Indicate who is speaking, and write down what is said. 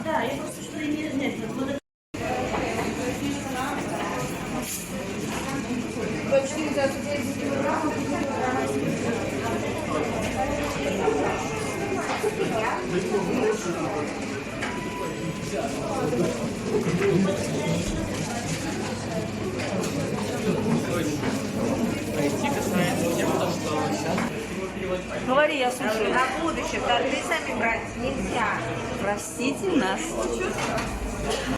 Speaker 1: Да, я просто что нет, вот
Speaker 2: Говори, я слушаю.
Speaker 3: На будущее торты сами брать нельзя.
Speaker 2: Простите нас.